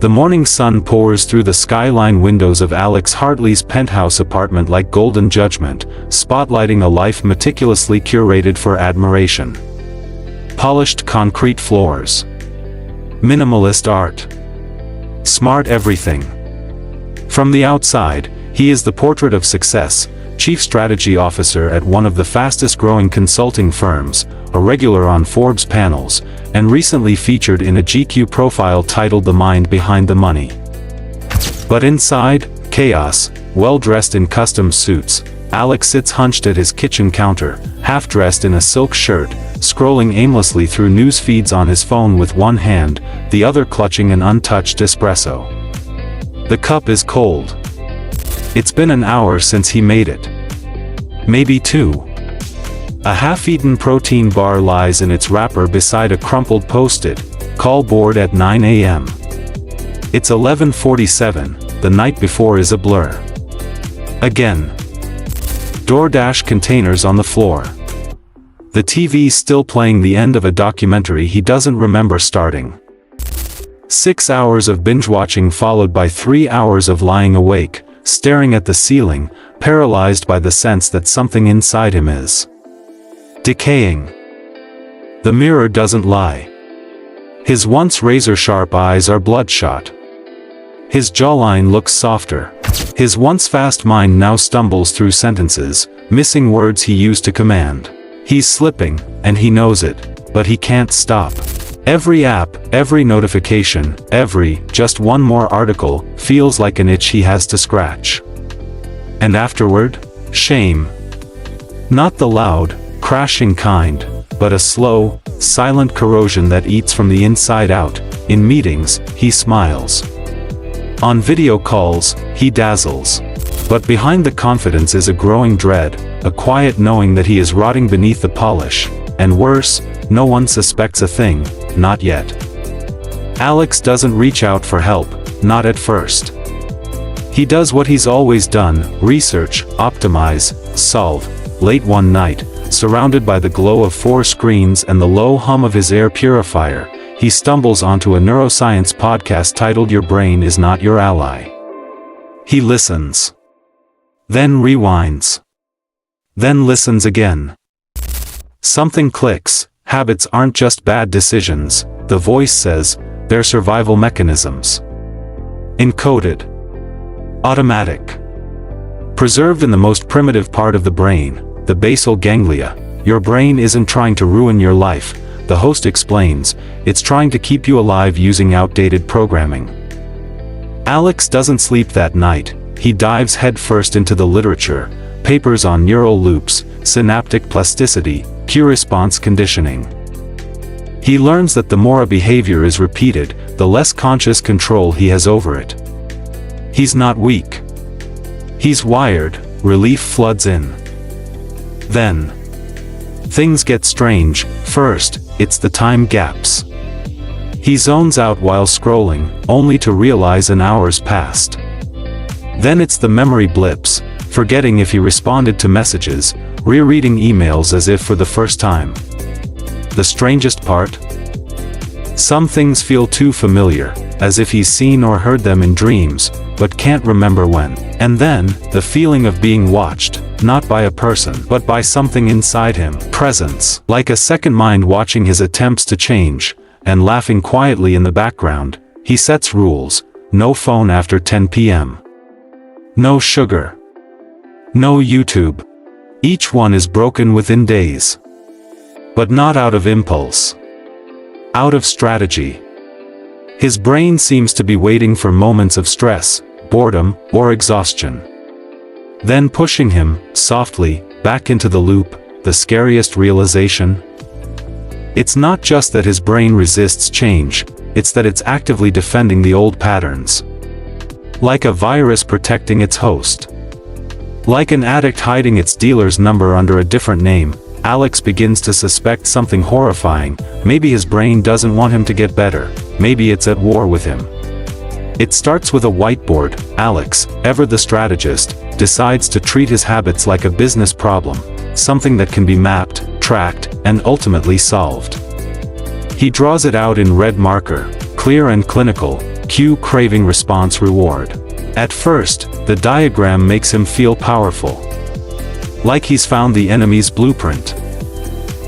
The morning sun pours through the skyline windows of Alex Hartley's penthouse apartment like golden judgment, spotlighting a life meticulously curated for admiration. Polished concrete floors. Minimalist art. Smart everything. From the outside, he is the portrait of success, chief strategy officer at one of the fastest-growing consulting firms, a regular on Forbes panels, and recently featured in a GQ profile titled The Mind Behind the Money. But inside, chaos. Well-dressed in custom suits, Alex sits hunched at his kitchen counter, half-dressed in a silk shirt, scrolling aimlessly through news feeds on his phone with one hand, the other clutching an untouched espresso. The cup is cold. It's been an hour since he made it. Maybe 2. A half-eaten protein bar lies in its wrapper beside a crumpled post-it call board at 9 a.m. It's 11:47, the night before is a blur. Again. DoorDash containers on the floor. The TV's still playing the end of a documentary he doesn't remember starting. 6 hours of binge-watching followed by 3 hours of lying awake, staring at the ceiling, paralyzed by the sense that something inside him is decaying. The mirror doesn't lie. His once razor-sharp eyes are bloodshot. His jawline looks softer. His once fast mind now stumbles through sentences, missing words he used to command. He's slipping, and he knows it, but he can't stop. Every app, every notification, just one more article, feels like an itch he has to scratch. And afterward, shame. Not the loud, crashing kind, but a slow, silent corrosion that eats from the inside out. In meetings, he smiles. On video calls, he dazzles. But behind the confidence is a growing dread, a quiet knowing that he is rotting beneath the polish, and worse, no one suspects a thing, not yet. Alex doesn't reach out for help, not at first. He does what he's always done, research, optimize, solve. Late one night, surrounded by the glow of 4 screens and the low hum of his air purifier, he stumbles onto a neuroscience podcast titled Your Brain Is Not Your Ally. He listens. Then rewinds. Then listens again. Something clicks. Habits aren't just bad decisions, the voice says, they're survival mechanisms. Encoded. Automatic. Preserved in the most primitive part of the brain, the basal ganglia. Your brain isn't trying to ruin your life, the host explains, it's trying to keep you alive using outdated programming. Alex doesn't sleep that night. He dives headfirst into the literature, papers on neural loops, synaptic plasticity, cue-response conditioning. He learns that the more a behavior is repeated, the less conscious control he has over it. He's not weak. He's wired. Relief floods in. Then, things get strange. First, it's the time gaps. He zones out while scrolling, only to realize an hour's passed. Then it's the memory blips, forgetting if he responded to messages, rereading emails as if for the first time. The strangest part? Some things feel too familiar, as if he's seen or heard them in dreams, but can't remember when. And then, the feeling of being watched, not by a person, but by something inside him. Presence. Like a second mind watching his attempts to change, and laughing quietly in the background. He sets rules. No phone after 10 p.m. No sugar. No YouTube. Each one is broken within days. But not out of impulse. Out of strategy. His brain seems to be waiting for moments of stress, boredom, or exhaustion. Then pushing him, softly, back into the loop. The scariest realization? It's not just that his brain resists change, it's that it's actively defending the old patterns. Like a virus protecting its host. Like an addict hiding its dealer's number under a different name, Alex begins to suspect something horrifying. Maybe his brain doesn't want him to get better, maybe it's at war with him. It starts with a whiteboard. Alex, ever the strategist, decides to treat his habits like a business problem, something that can be mapped, tracked, and ultimately solved. He draws it out in red marker, clear and clinical, cue craving response reward. At first, the diagram makes him feel powerful. Like he's found the enemy's blueprint.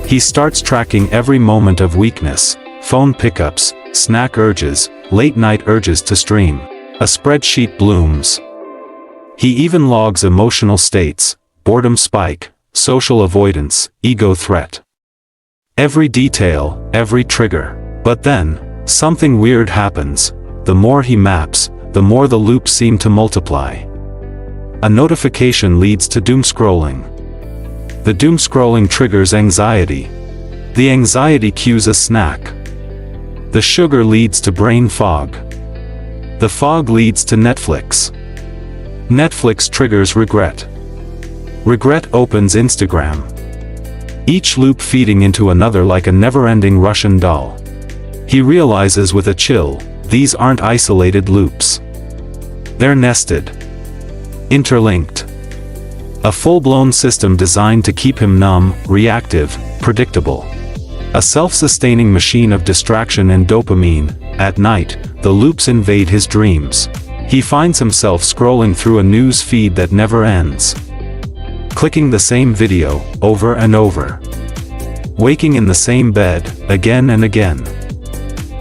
He starts tracking every moment of weakness, phone pickups, snack urges, late-night urges to stream. A spreadsheet blooms. He even logs emotional states, boredom spike, social avoidance, ego threat. Every detail, every trigger. But then, something weird happens. The more he maps, the more the loops seem to multiply. A notification leads to doom scrolling. The doom scrolling triggers anxiety. The anxiety cues a snack. The sugar leads to brain fog. The fog leads to Netflix. Netflix triggers regret. Regret opens Instagram. Each loop feeding into another like a never-ending Russian doll. He realizes with a chill, these aren't isolated loops. They're nested. Interlinked. A full-blown system designed to keep him numb, reactive, predictable. A self-sustaining machine of distraction and dopamine. At night, the loops invade his dreams. He finds himself scrolling through a news feed that never ends. Clicking the same video, over and over. Waking in the same bed, again and again.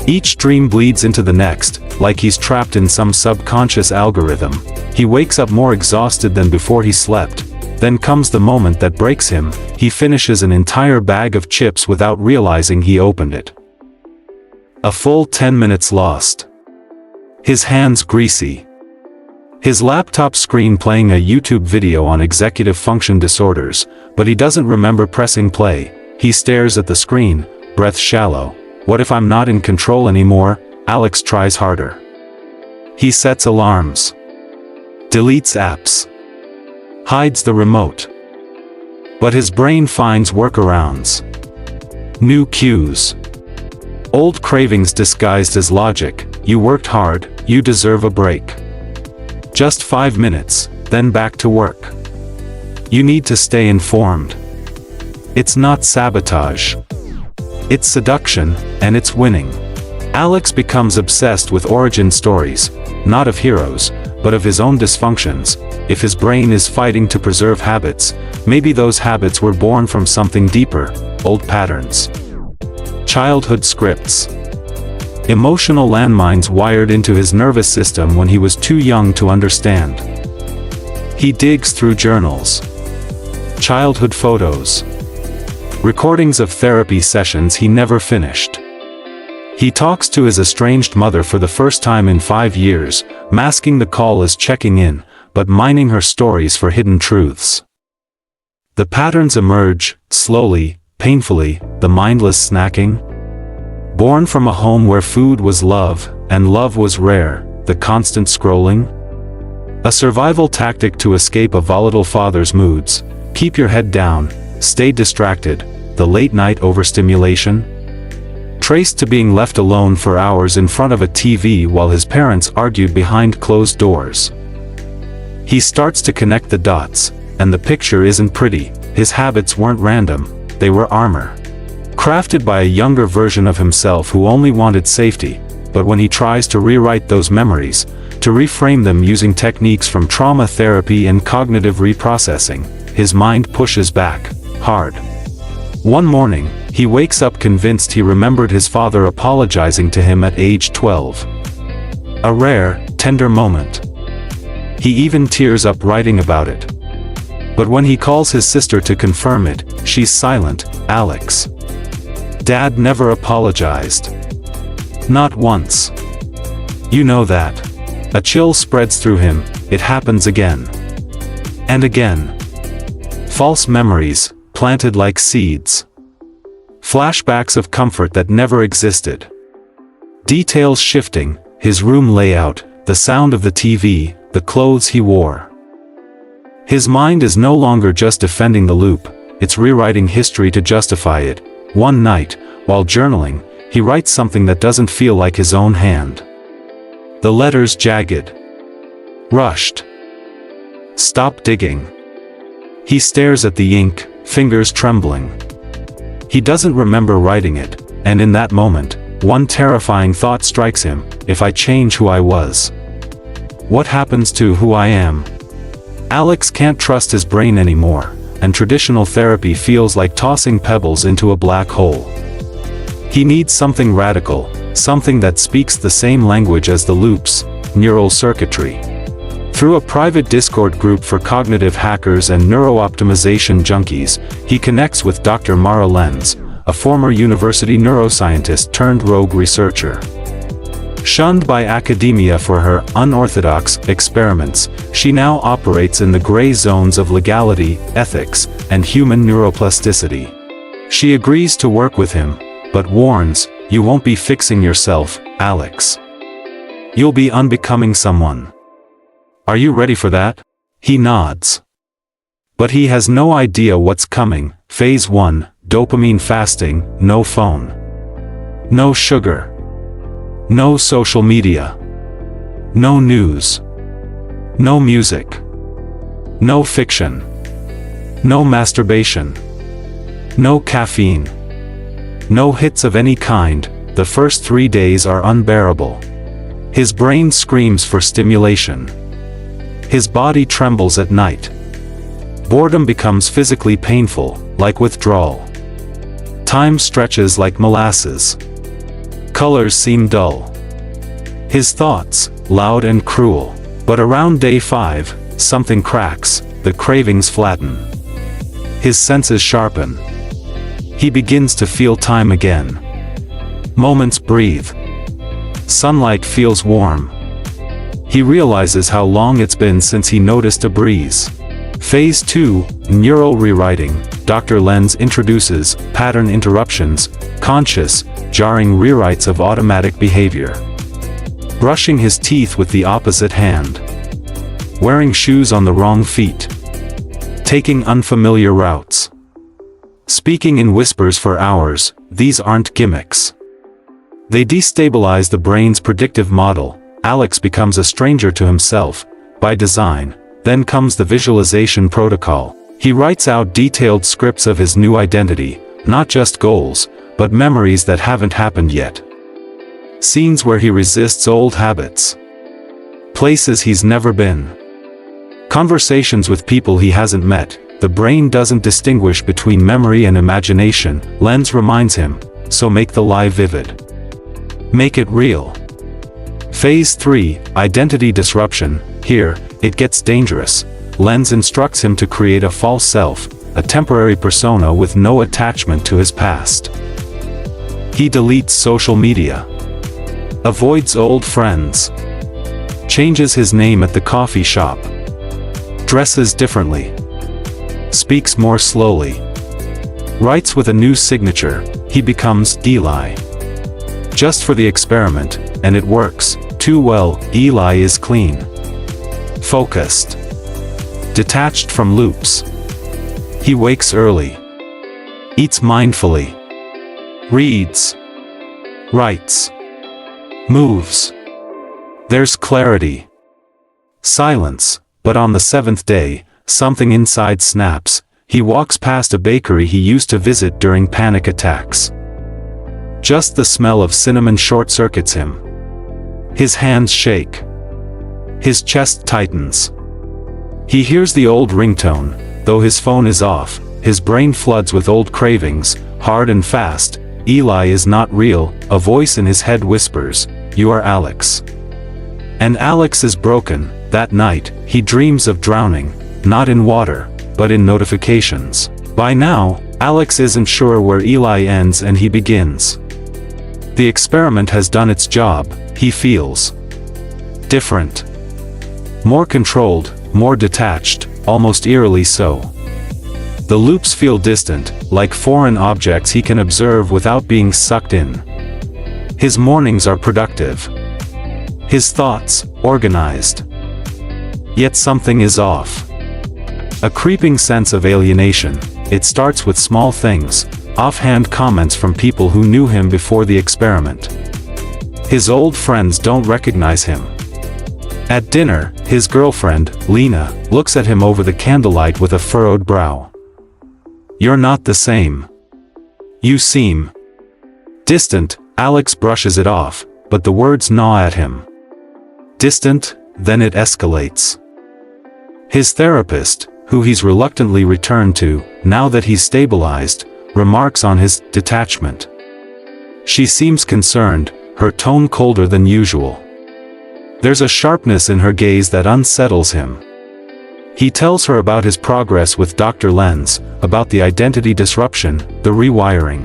Each dream bleeds into the next, like he's trapped in some subconscious algorithm. He wakes up more exhausted than before he slept. Then comes the moment that breaks him. He finishes an entire bag of chips without realizing he opened it. A full 10 minutes lost. His hands greasy. His laptop screen playing a YouTube video on executive function disorders, but he doesn't remember pressing play. He stares at the screen, breath shallow. What if I'm not in control anymore? Alex tries harder. He sets alarms. Deletes apps. Hides the remote. But his brain finds workarounds. New cues. Old cravings disguised as logic. You worked hard, you deserve a break. Just 5 minutes, then back to work. You need to stay informed. It's not sabotage. It's seduction, and it's winning. Alex becomes obsessed with origin stories, not of heroes, but of his own dysfunctions. If his brain is fighting to preserve habits, maybe those habits were born from something deeper, old patterns. Childhood scripts. Emotional landmines wired into his nervous system when he was too young to understand. He digs through journals. Childhood photos. Recordings of therapy sessions he never finished. He talks to his estranged mother for the first time in 5 years, masking the call as checking in, but mining her stories for hidden truths. The patterns emerge, slowly, painfully, the mindless snacking. Born from a home where food was love, and love was rare, the constant scrolling. A survival tactic to escape a volatile father's moods. Keep your head down, stay distracted, the late-night overstimulation. Traced to being left alone for hours in front of a TV while his parents argued behind closed doors. He starts to connect the dots, and the picture isn't pretty. His habits weren't random, they were armor. Crafted by a younger version of himself who only wanted safety, but when he tries to rewrite those memories, to reframe them using techniques from trauma therapy and cognitive reprocessing, his mind pushes back, hard. One morning, he wakes up convinced he remembered his father apologizing to him at age 12. A rare, tender moment. He even tears up writing about it. But when he calls his sister to confirm it, she's silent. Alex. Dad never apologized. Not once. You know that. A chill spreads through him. It happens again. And again. False memories, planted like seeds. Flashbacks of comfort that never existed. Details shifting, his room layout, the sound of the TV, the clothes he wore. His mind is no longer just defending the loop, it's rewriting history to justify it. One night, while journaling, he writes something that doesn't feel like his own hand. The letters jagged. Rushed. Stop digging. He stares at the ink, fingers trembling. He doesn't remember writing it, and in that moment, one terrifying thought strikes him: if I change who I was, what happens to who I am? Alex can't trust his brain anymore, and traditional therapy feels like tossing pebbles into a black hole. He needs something radical, something that speaks the same language as the loops, neural circuitry. Through a private Discord group for cognitive hackers and neurooptimization junkies, he connects with Dr. Mara Lenz, a former university neuroscientist turned rogue researcher. Shunned by academia for her unorthodox experiments, she now operates in the gray zones of legality, ethics, and human neuroplasticity. She agrees to work with him, but warns, "You won't be fixing yourself, Alex. You'll be unbecoming someone. Are you ready for that?" He nods. But he has no idea what's coming. Phase 1, dopamine fasting, no phone. No sugar. No social media. No news. No music. No fiction. No masturbation. No caffeine. No hits of any kind. The first 3 days are unbearable. His brain screams for stimulation. His body trembles at night. Boredom becomes physically painful, like withdrawal. Time stretches like molasses. Colors seem dull. His thoughts, loud and cruel. But around day 5, something cracks, the cravings flatten. His senses sharpen. He begins to feel time again. Moments breathe. Sunlight feels warm. He realizes how long it's been since he noticed a breeze. Phase 2, neural rewriting. Dr. Lenz introduces pattern interruptions, conscious, jarring rewrites of automatic behavior. Brushing his teeth with the opposite hand. Wearing shoes on the wrong feet. Taking unfamiliar routes. Speaking in whispers for hours. These aren't gimmicks. They destabilize the brain's predictive model. Alex becomes a stranger to himself, by design. Then comes the visualization protocol. He writes out detailed scripts of his new identity, not just goals, but memories that haven't happened yet. Scenes where he resists old habits. Places he's never been. Conversations with people he hasn't met. The brain doesn't distinguish between memory and imagination, Lenz reminds him, so make the lie vivid. Make it real. Phase 3, identity disruption. Here, it gets dangerous. Lenz instructs him to create a false self, a temporary persona with no attachment to his past. He deletes social media. Avoids old friends. Changes his name at the coffee shop. Dresses differently. Speaks more slowly. Writes with a new signature. He becomes Eli. Just for the experiment, and it works too well. Eli is clean. Focused. Detached from loops. He wakes early. Eats mindfully. Reads. Writes. Moves. There's clarity. Silence, but on the 7th day, something inside snaps. He walks past a bakery he used to visit during panic attacks. Just the smell of cinnamon short-circuits him. His hands shake. His chest tightens. He hears the old ringtone. Though his phone is off, his brain floods with old cravings, hard and fast. Eli is not real. A voice in his head whispers, "You are Alex." And Alex is broken. That night, he dreams of drowning, not in water, but in notifications. By now, Alex isn't sure where Eli ends and he begins. The experiment has done its job, he feels. Different. More controlled, more detached, almost eerily so. The loops feel distant, like foreign objects he can observe without being sucked in. His mornings are productive. His thoughts, organized. Yet something is off. A creeping sense of alienation. It starts with small things, offhand comments from people who knew him before the experiment. His old friends don't recognize him. At dinner, his girlfriend, Lena, looks at him over the candlelight with a furrowed brow. "You're not the same. You seem distant." Alex brushes it off, but the words gnaw at him. Distant, then it escalates. His therapist, who he's reluctantly returned to, now that he's stabilized, remarks on his detachment. She seems concerned, her tone colder than usual. There's a sharpness in her gaze that unsettles him. He tells her about his progress with Dr. Lenz, about the identity disruption, the rewiring.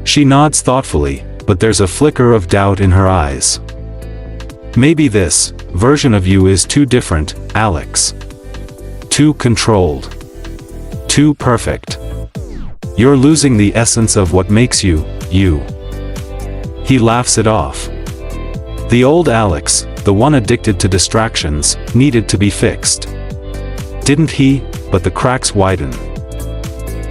She nods thoughtfully, but there's a flicker of doubt in her eyes. Maybe this version of you is too different, Alex. Too controlled. Too perfect. You're losing the essence of what makes you, you. He laughs it off. The old Alex, the one addicted to distractions, needed to be fixed. Didn't he? But the cracks widen.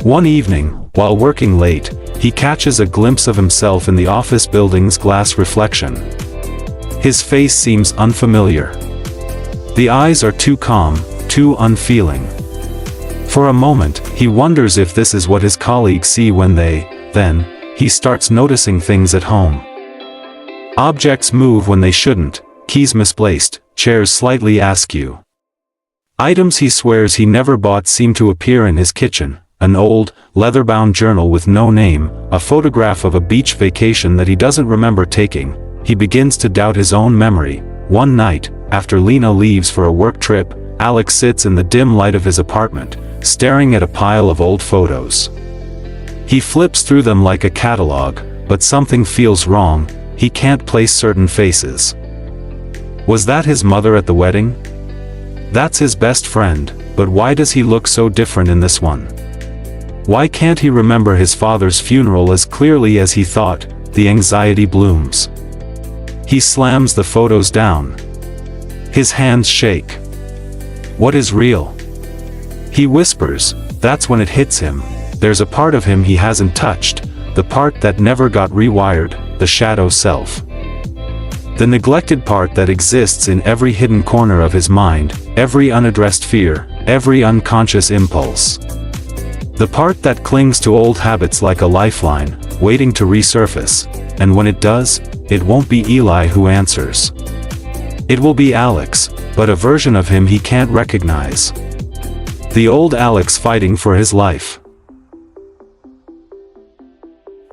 One evening, while working late, he catches a glimpse of himself in the office building's glass reflection. His face seems unfamiliar. The eyes are too calm, too unfeeling. For a moment, he wonders if this is what his colleagues see when then, he starts noticing things at home. Objects move when they shouldn't, keys misplaced, chairs slightly askew. Items he swears he never bought seem to appear in his kitchen, an old, leather-bound journal with no name, a photograph of a beach vacation that he doesn't remember taking. He begins to doubt his own memory. One night, after Lena leaves for a work trip, Alex sits in the dim light of his apartment, staring at a pile of old photos. He flips through them like a catalog, but something feels wrong. He can't place certain faces. Was that his mother at the wedding? That's his best friend, but why does he look so different in this one? Why can't he remember his father's funeral as clearly as he thought? The anxiety blooms. He slams the photos down. His hands shake. What is real? He whispers. That's when it hits him. There's a part of him he hasn't touched, the part that never got rewired, the shadow self. The neglected part that exists in every hidden corner of his mind, every unaddressed fear, every unconscious impulse. The part that clings to old habits like a lifeline, waiting to resurface, and when it does, it won't be Eli who answers. It will be Alex, but a version of him he can't recognize. The old Alex fighting for his life.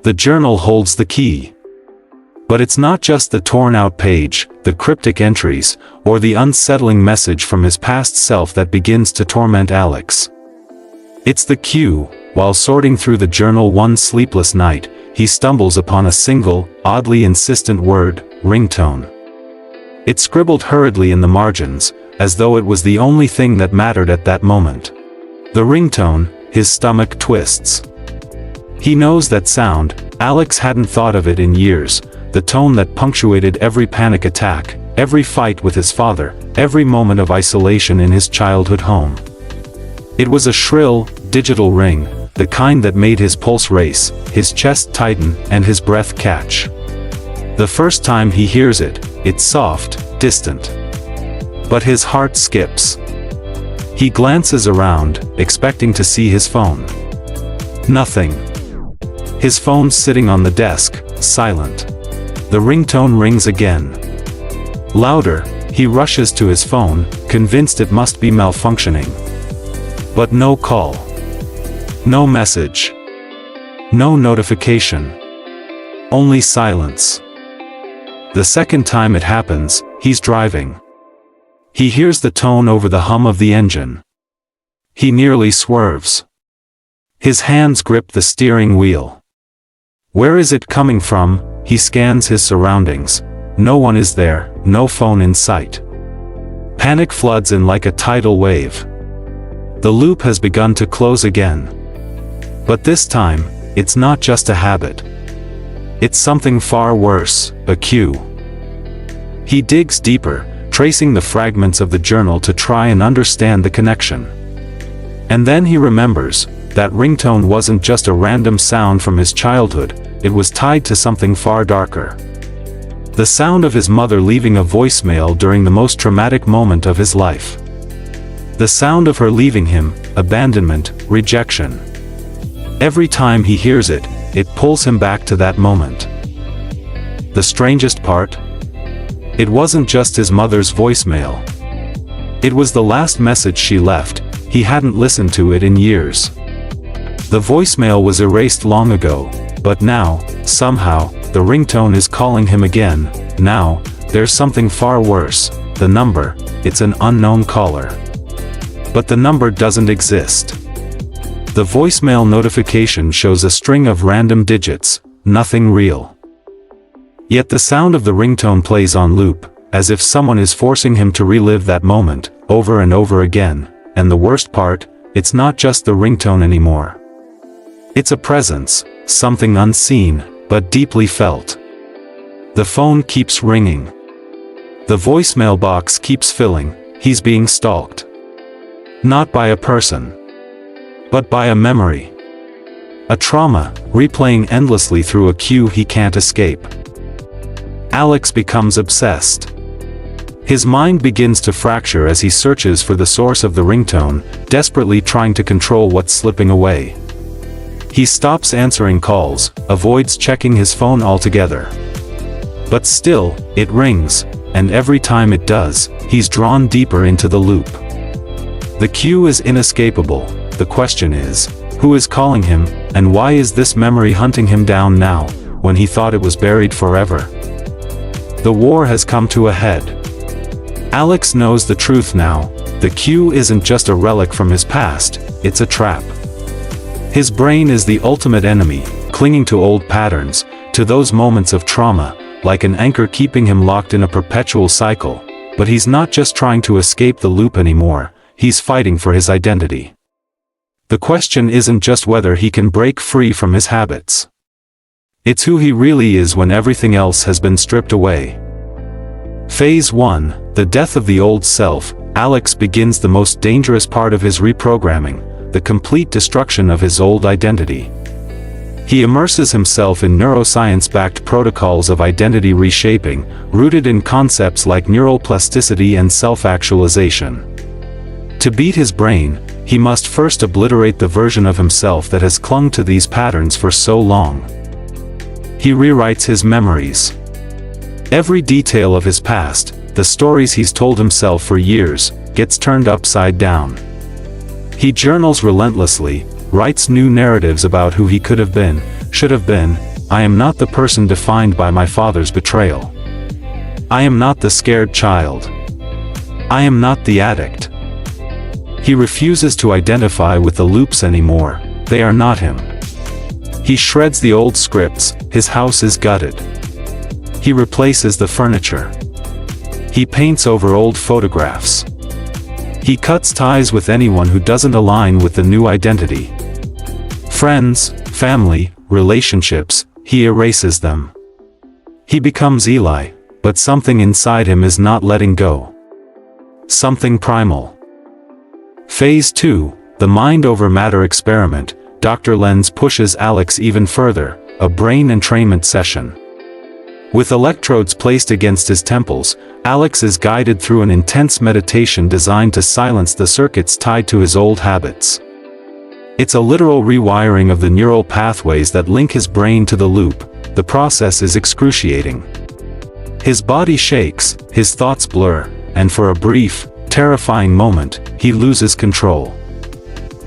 The journal holds the key. But it's not just the torn-out page, the cryptic entries, or the unsettling message from his past self that begins to torment Alex. It's the cue. While sorting through the journal one sleepless night, he stumbles upon a single, oddly insistent word, ringtone. It scribbled hurriedly in the margins, as though it was the only thing that mattered at that moment. The ringtone, his stomach twists. He knows that sound. Alex hadn't thought of it in years. The tone that punctuated every panic attack, every fight with his father, every moment of isolation in his childhood home. It was a shrill, digital ring, the kind that made his pulse race, his chest tighten, and his breath catch. The first time he hears it, it's soft, distant. But his heart skips. He glances around, expecting to see his phone. Nothing. His phone's sitting on the desk, silent. The ringtone rings again. Louder, he rushes to his phone, convinced it must be malfunctioning. But no call. No message. No notification. Only silence. The second time it happens, he's driving. He hears the tone over the hum of the engine. He nearly swerves. His hands grip the steering wheel. Where is it coming from? He scans his surroundings. No one is there, no phone in sight. Panic floods in like a tidal wave. The loop has begun to close again. But this time, it's not just a habit. It's something far worse, a cue. He digs deeper, tracing the fragments of the journal to try and understand the connection. And then he remembers, that ringtone wasn't just a random sound from his childhood, it was tied to something far darker. The sound of his mother leaving a voicemail during the most traumatic moment of his life. The sound of her leaving him, abandonment, rejection. Every time he hears it, it pulls him back to that moment. the strangest part? It wasn't just his mother's voicemail. It was the last message she left. He hadn't listened to it in years. The voicemail was erased long ago, but now, somehow, the ringtone is calling him again. Now, there's something far worse. The number, it's an unknown caller. But the number doesn't exist. The voicemail notification shows a string of random digits, nothing real. Yet the sound of the ringtone plays on loop, as if someone is forcing him to relive that moment, over and over again. And the worst part, it's not just the ringtone anymore. It's a presence, something unseen, but deeply felt. The phone keeps ringing. The voicemail box keeps filling. He's being stalked. Not by a person, but by a memory. A trauma, replaying endlessly through a queue he can't escape. Alex becomes obsessed. His mind begins to fracture as he searches for the source of the ringtone, desperately trying to control what's slipping away. He stops answering calls, avoids checking his phone altogether. But still, it rings, and every time it does, he's drawn deeper into the loop. The cue is inescapable. The question is, who is calling him, and why is this memory hunting him down now, when he thought it was buried forever? The war has come to a head. Alex knows the truth now. The cue isn't just a relic from his past, it's a trap. His brain is the ultimate enemy, clinging to old patterns, to those moments of trauma, like an anchor keeping him locked in a perpetual cycle. But he's not just trying to escape the loop anymore, he's fighting for his identity. The question isn't just whether he can break free from his habits. It's who he really is when everything else has been stripped away. Phase 1, the death of the old self. Alex begins the most dangerous part of his reprogramming, the complete destruction of his old identity. He immerses himself in neuroscience-backed protocols of identity reshaping, rooted in concepts like neural plasticity and self-actualization. To beat his brain, he must first obliterate the version of himself that has clung to these patterns for so long. He rewrites his memories. Every detail of his past, the stories he's told himself for years, gets turned upside down. He journals relentlessly, writes new narratives about who he could have been, should have been. I am not the person defined by my father's betrayal. I am not the scared child. I am not the addict. He refuses to identify with the loops anymore. They are not him. He shreds the old scripts. His house is gutted. He replaces the furniture. He paints over old photographs. He cuts ties with anyone who doesn't align with the new identity. Friends, family, relationships, he erases them. He becomes Eli, but something inside him is not letting go. Something primal. Phase 2, the mind over matter experiment. Dr. Lenz pushes Alex even further, a brain entrainment session. With electrodes placed against his temples, Alex is guided through an intense meditation designed to silence the circuits tied to his old habits. It's a literal rewiring of the neural pathways that link his brain to the loop. The process is excruciating. His body shakes, his thoughts blur, and for a brief, terrifying moment, he loses control.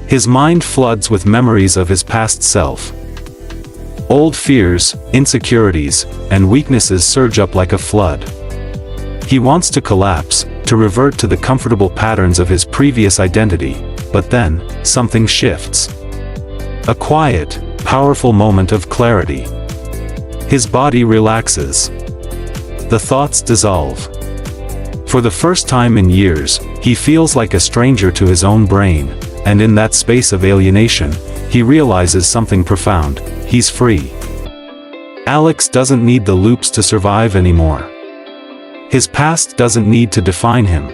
His mind floods with memories of his past self. Old fears, insecurities, and weaknesses surge up like a flood. He wants to collapse, to revert to the comfortable patterns of his previous identity, but then, something shifts. A quiet, powerful moment of clarity. His body relaxes. The thoughts dissolve. For the first time in years, he feels like a stranger to his own brain, and in that space of alienation, he realizes something profound. He's free. Alex doesn't need the loops to survive anymore. His past doesn't need to define him.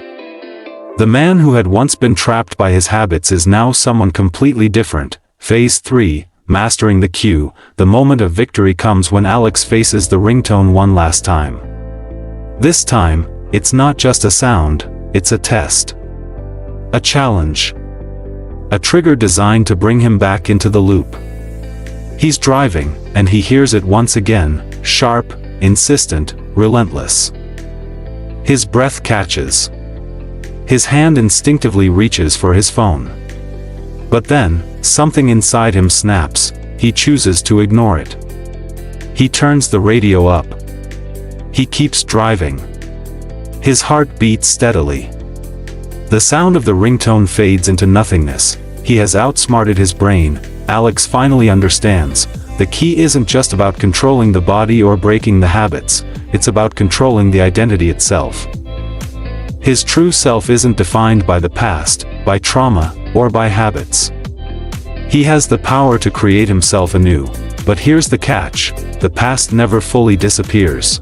The man who had once been trapped by his habits is now someone completely different. Phase 3, mastering the cue. The moment of victory comes when Alex faces the ringtone one last time. This time, it's not just a sound, it's a test. A challenge. A trigger designed to bring him back into the loop. He's driving, and he hears it once again, sharp, insistent, relentless. His breath catches. His hand instinctively reaches for his phone. But then, something inside him snaps. He chooses to ignore it. He turns the radio up. He keeps driving. His heart beats steadily. The sound of the ringtone fades into nothingness. He has outsmarted his brain. Alex finally understands. The key isn't just about controlling the body or breaking the habits. It's about controlling the identity itself. His true self isn't defined by the past, by trauma, or by habits. He has the power to create himself anew. But here's the catch: the past never fully disappears.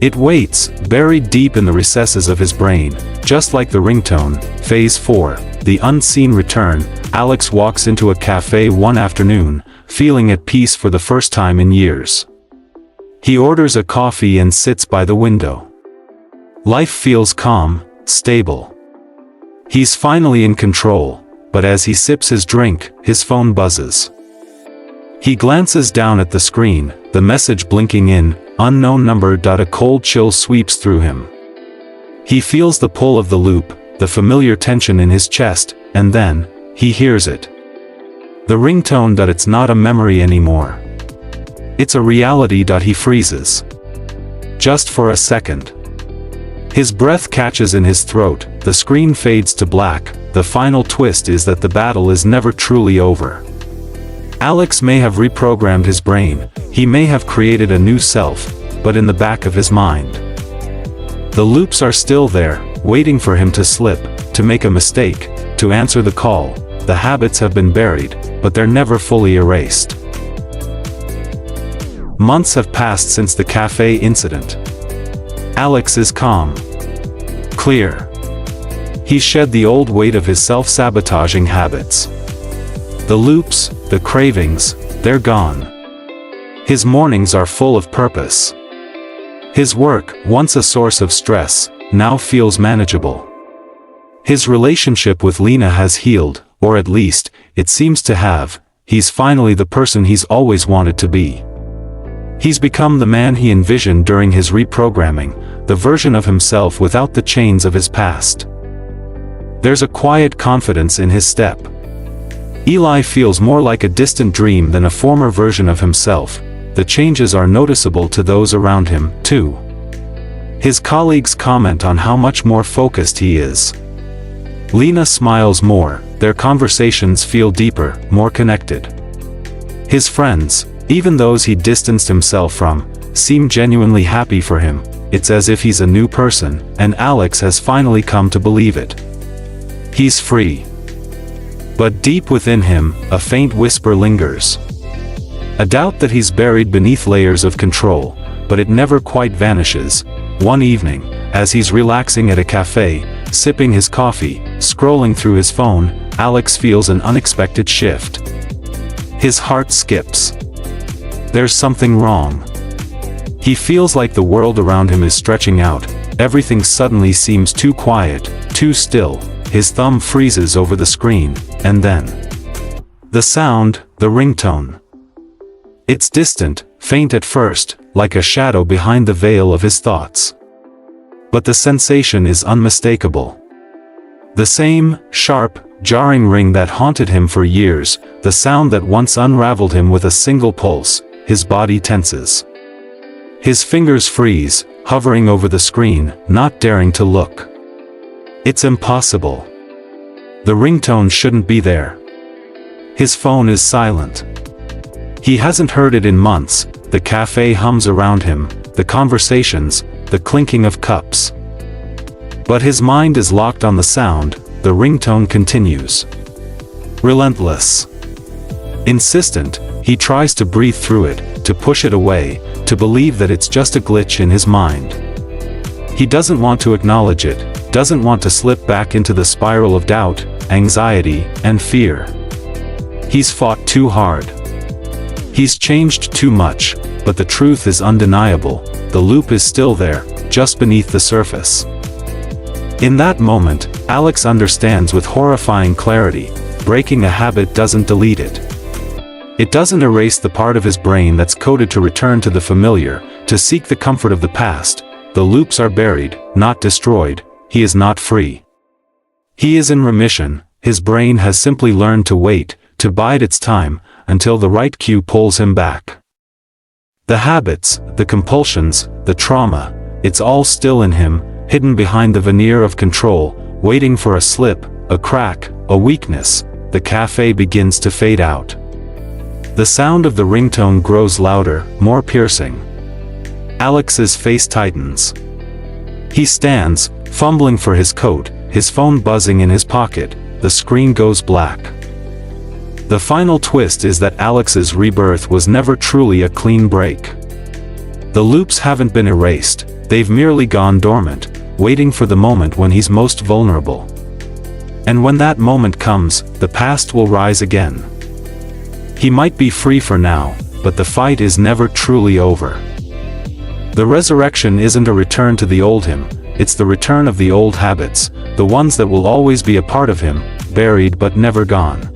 It waits, buried deep in the recesses of his brain, just like the ringtone. Phase 4, the unseen return. Alex walks into a café one afternoon, feeling at peace for the first time in years. He orders a coffee and sits by the window. Life feels calm, stable. He's finally in control, but as he sips his drink, his phone buzzes. He glances down at the screen, the message blinking in, unknown number. A cold chill sweeps through him. He feels the pull of the loop, the familiar tension in his chest, and then, he hears it. The ringtone. It's not a memory anymore. It's a reality. He freezes. Just for a second. His breath catches in his throat, the screen fades to black. The final twist is that the battle is never truly over. Alex may have reprogrammed his brain, he may have created a new self, but in the back of his mind, the loops are still there, waiting for him to slip, to make a mistake, to answer the call. The habits have been buried, but they're never fully erased. Months have passed since the cafe incident. Alex is calm. Clear. He's shed the old weight of his self-sabotaging habits. The loops, the cravings, they're gone. His mornings are full of purpose. His work, once a source of stress, now feels manageable. His relationship with Lena has healed, or at least, it seems to have. He's finally the person he's always wanted to be. He's become the man he envisioned during his reprogramming, the version of himself without the chains of his past. There's a quiet confidence in his step. Eli feels more like a distant dream than a former version of himself. The changes are noticeable to those around him, too. His colleagues comment on how much more focused he is. Lena smiles more, their conversations feel deeper, more connected. His friends, even those he distanced himself from, seem genuinely happy for him. It's as if he's a new person, and Alex has finally come to believe it. He's free. But deep within him, a faint whisper lingers. A doubt that he's buried beneath layers of control, but it never quite vanishes. One evening, as he's relaxing at a cafe, sipping his coffee, scrolling through his phone, Alex feels an unexpected shift. His heart skips. There's something wrong. He feels like the world around him is stretching out. Everything suddenly seems too quiet, too still. His thumb freezes over the screen, and then the sound, the ringtone. It's distant, faint at first, like a shadow behind the veil of his thoughts. But the sensation is unmistakable. The same, sharp, jarring ring that haunted him for years, the sound that once unraveled him with a single pulse. His body tenses. His fingers freeze, hovering over the screen, not daring to look. It's impossible. The ringtone shouldn't be there. His phone is silent. He hasn't heard it in months. The cafe hums around him, the conversations, the clinking of cups. But his mind is locked on the sound. The ringtone continues. Relentless. Insistent, he tries to breathe through it, to push it away, to believe that it's just a glitch in his mind. He doesn't want to acknowledge it, doesn't want to slip back into the spiral of doubt, anxiety, and fear. He's fought too hard. He's changed too much, but the truth is undeniable. The loop is still there, just beneath the surface. In that moment, Alex understands with horrifying clarity, breaking a habit doesn't delete it. It doesn't erase the part of his brain that's coded to return to the familiar, to seek the comfort of the past. The loops are buried, not destroyed. He is not free. He is in remission. His brain has simply learned to wait, to bide its time, until the right cue pulls him back. The habits, the compulsions, the trauma, it's all still in him, hidden behind the veneer of control, waiting for a slip, a crack, a weakness. The café begins to fade out. The sound of the ringtone grows louder, more piercing. Alex's face tightens. He stands, fumbling for his coat, his phone buzzing in his pocket. The screen goes black. The final twist is that Alex's rebirth was never truly a clean break. The loops haven't been erased, they've merely gone dormant, waiting for the moment when he's most vulnerable. And when that moment comes, the past will rise again. He might be free for now, but the fight is never truly over. The resurrection isn't a return to the old him, it's the return of the old habits, the ones that will always be a part of him, buried but never gone.